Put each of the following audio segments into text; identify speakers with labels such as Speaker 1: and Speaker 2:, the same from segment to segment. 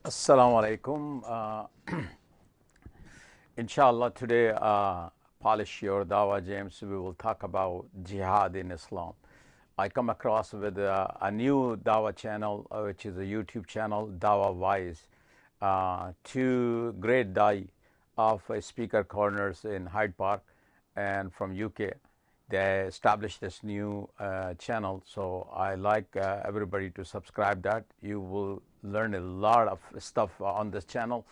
Speaker 1: Assalamu alaikum. Inshallah, today, Polish Your Dawa James, we will talk about jihad in Islam. I come across with a new Dawa channel, which is a YouTube channel, Dawa Wise. Two great Dai of speaker corners in Hyde Park and from UK. They established this new channel, so I like everybody to subscribe that. You will learn a lot of stuff on this channel,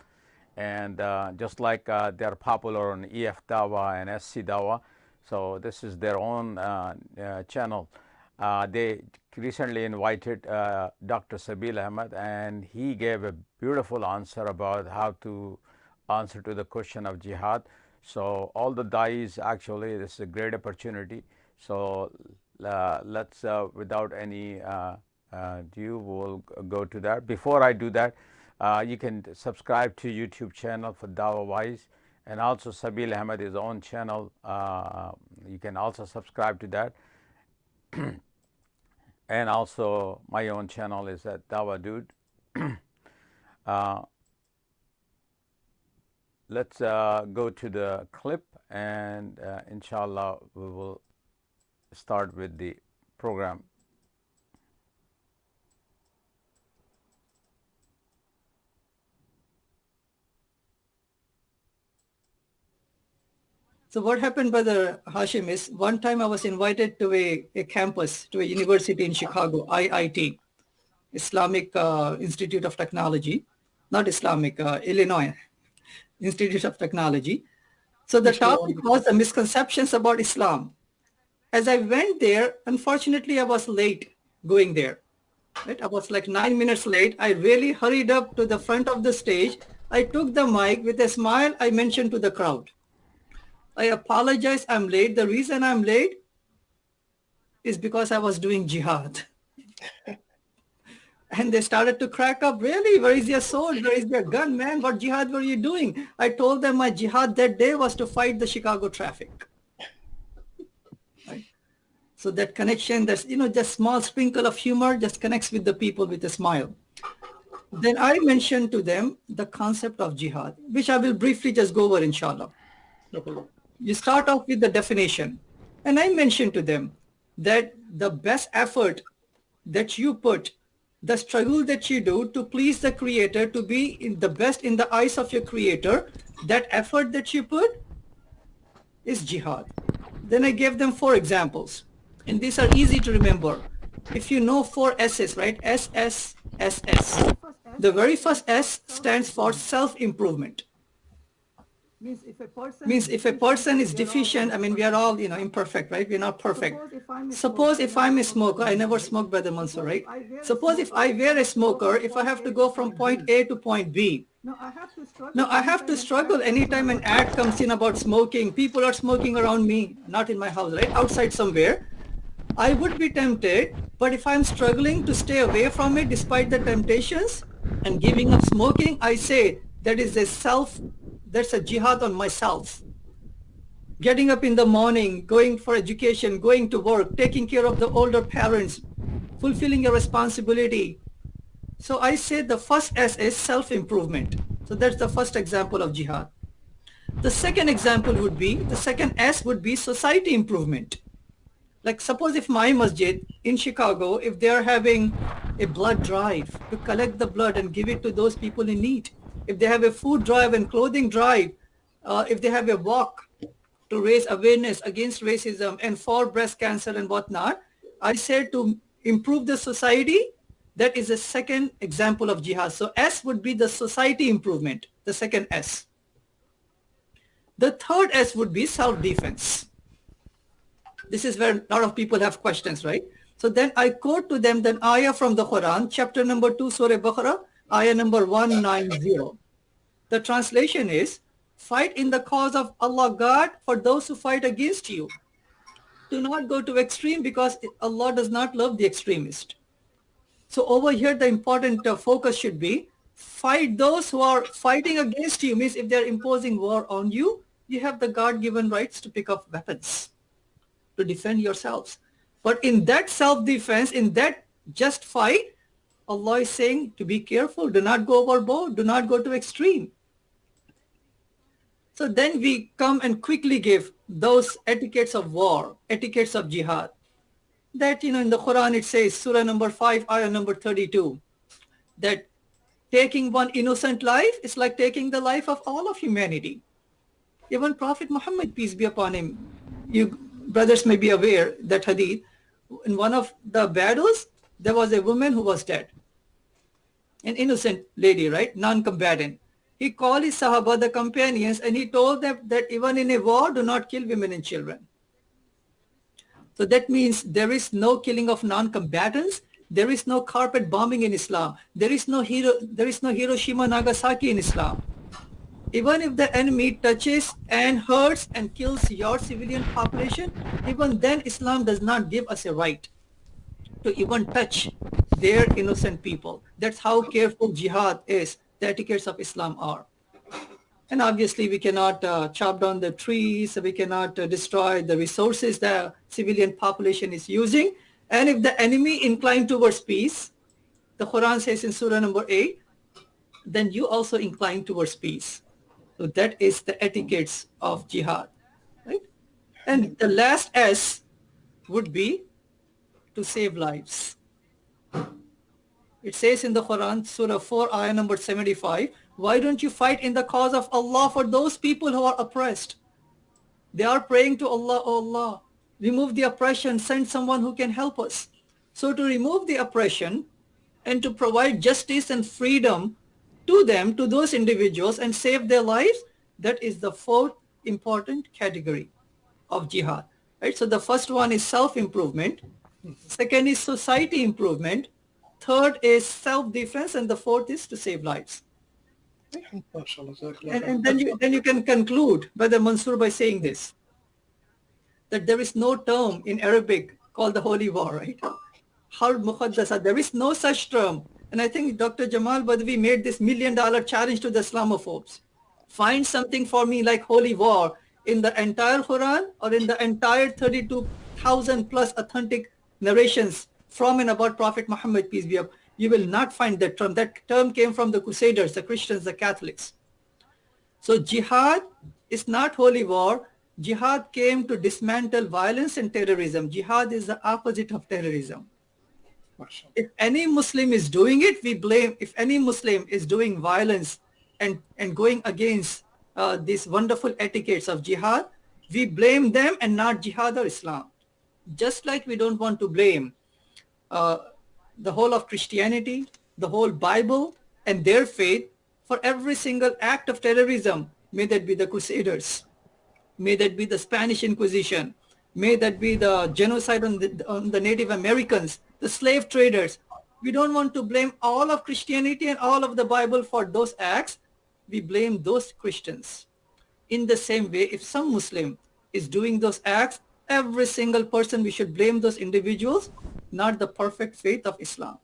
Speaker 1: and just like they're popular on EF Dawa and SC Dawa, so this is their own channel. They recently invited Dr. Sabeel Ahmed, and he gave a beautiful answer about how to answer to the question of jihad. So all the dais, actually, this is a great opportunity. So let's, without any ado, we'll go to that. Before I do that, you can subscribe to YouTube channel for Dawa Wise, and also Sabeel Ahmed, his own channel. You can also subscribe to that. And also my own channel is at Dawa Dude. Let's go to the clip, and inshallah we will start with the program.
Speaker 2: So what happened, Brother Hashim, is one time I was invited to a campus, to a university in Chicago, IIT, Islamic Institute of Technology, not Islamic, Illinois Institute of Technology. So the topic was the misconceptions about Islam. As I went there, unfortunately, I was late going there. Right? I was like 9 minutes late. I really hurried up to the front of the stage. I took the mic with a smile. I mentioned to the crowd, I apologize, I'm late. The reason I'm late is because I was doing jihad. And they started to crack up. Really? Where is your sword? Where is your gun, man? What jihad were you doing? I told them my jihad that day was to fight the Chicago traffic. Right? So that connection, that's, just small sprinkle of humor just connects with the people with a smile. Then I mentioned to them the concept of jihad, which I will briefly just go over, inshallah. You start off with the definition. And I mentioned to them that the best effort that you put, the struggle that you do to please the creator, to be the best in the eyes of your creator, that effort that you put is jihad. Then I gave them 4 examples. And these are easy to remember. If you know 4 S's, right? S, S, S, S. The very first S stands for self-improvement. Means if a person is deficient, I mean, we are all, imperfect, right? We're not perfect. Suppose if I'm a smoker, I never smoked, Brother Mansoor, right? Suppose if I were a smoker, if I have to go from point A to point B, now I have to struggle anytime an ad comes in about smoking. People are smoking around me, not in my house, right? Outside somewhere. I would be tempted, but if I'm struggling to stay away from it despite the temptations and giving up smoking, I say that is that's a jihad on myself. Getting up in the morning, going for education, going to work, taking care of the older parents, fulfilling your responsibility. So I say the first S is self-improvement. So that's the first example of jihad. The second example would be, the second S would be society improvement. Like suppose if my masjid in Chicago, if they are having a blood drive to collect the blood and give it to those people in need, if they have a food drive and clothing drive, if they have a walk to raise awareness against racism and for breast cancer and whatnot, I said to improve the society, that is a second example of jihad. So S would be the society improvement, the second S. The third S would be self-defense. This is where a lot of people have questions, right? So then I quote to them the ayah from the Quran, chapter number 2, Surah Baqarah, ayah number 190. The translation is, fight in the cause of Allah God for those who fight against you. Do not go to extreme because Allah does not love the extremist. So over here, the important focus should be fight those who are fighting against you. Means if they're imposing war on you, you have the God-given rights to pick up weapons to defend yourselves. But in that self-defense, in that just fight, Allah is saying to be careful, do not go overboard, do not go to extreme. So then we come and quickly give those etiquettes of war, etiquettes of jihad. That, in the Quran it says, Surah number 5, ayah number 32, that taking one innocent life is like taking the life of all of humanity. Even Prophet Muhammad, peace be upon him, you brothers may be aware that hadith, in one of the battles, there was a woman who was dead. An innocent lady, right? Non-combatant. He called his Sahaba, the companions, and he told them that even in a war, do not kill women and children. So that means there is no killing of non-combatants. There is no carpet bombing in Islam. There is no Hiroshima, Nagasaki in Islam. Even if the enemy touches and hurts and kills your civilian population, even then Islam does not give us a right to even touch their innocent people. That's how careful jihad is, the etiquettes of Islam are. And obviously we cannot chop down the trees, we cannot destroy the resources the civilian population is using. And if the enemy inclined towards peace, the Quran says in Surah number 8, then you also incline towards peace. So that is the etiquettes of jihad, right? And the last S would be to save lives. It says in the Quran, Surah 4, ayah number 75, why don't you fight in the cause of Allah for those people who are oppressed? They are praying to Allah, oh Allah, remove the oppression, send someone who can help us. So to remove the oppression and to provide justice and freedom to them, to those individuals, and save their lives, that is the fourth important category of jihad. Right? So the first one is self-improvement. Second is society improvement. Third is self-defense, and the fourth is to save lives. And then you can conclude, Brother Mansoor, by saying this, that there is no term in Arabic called the holy war, right? Harb Muqaddasa, there is no such term. And I think Dr. Jamal Badawi made this $1 million challenge to the Islamophobes. Find something for me like holy war in the entire Quran or in the entire 32,000 plus authentic narrations from and about Prophet Muhammad, peace be upon him. You will not find that term. That term came from the Crusaders, the Christians, the Catholics. So jihad is not holy war. Jihad came to dismantle violence and terrorism. Jihad is the opposite of terrorism. If any Muslim is doing it, we blame. If any Muslim is doing violence and going against these wonderful etiquettes of jihad, we blame them and not jihad or Islam. Just like we don't want to blame the whole of Christianity, the whole Bible and their faith for every single act of terrorism, may that be the Crusaders, may that be the Spanish Inquisition, may that be the genocide on the Native Americans, the slave traders. We don't want to blame all of Christianity and all of the Bible for those acts. We blame those Christians. In the same way, if some Muslim is doing those acts, every single person, we should blame those individuals, not the perfect faith of Islam.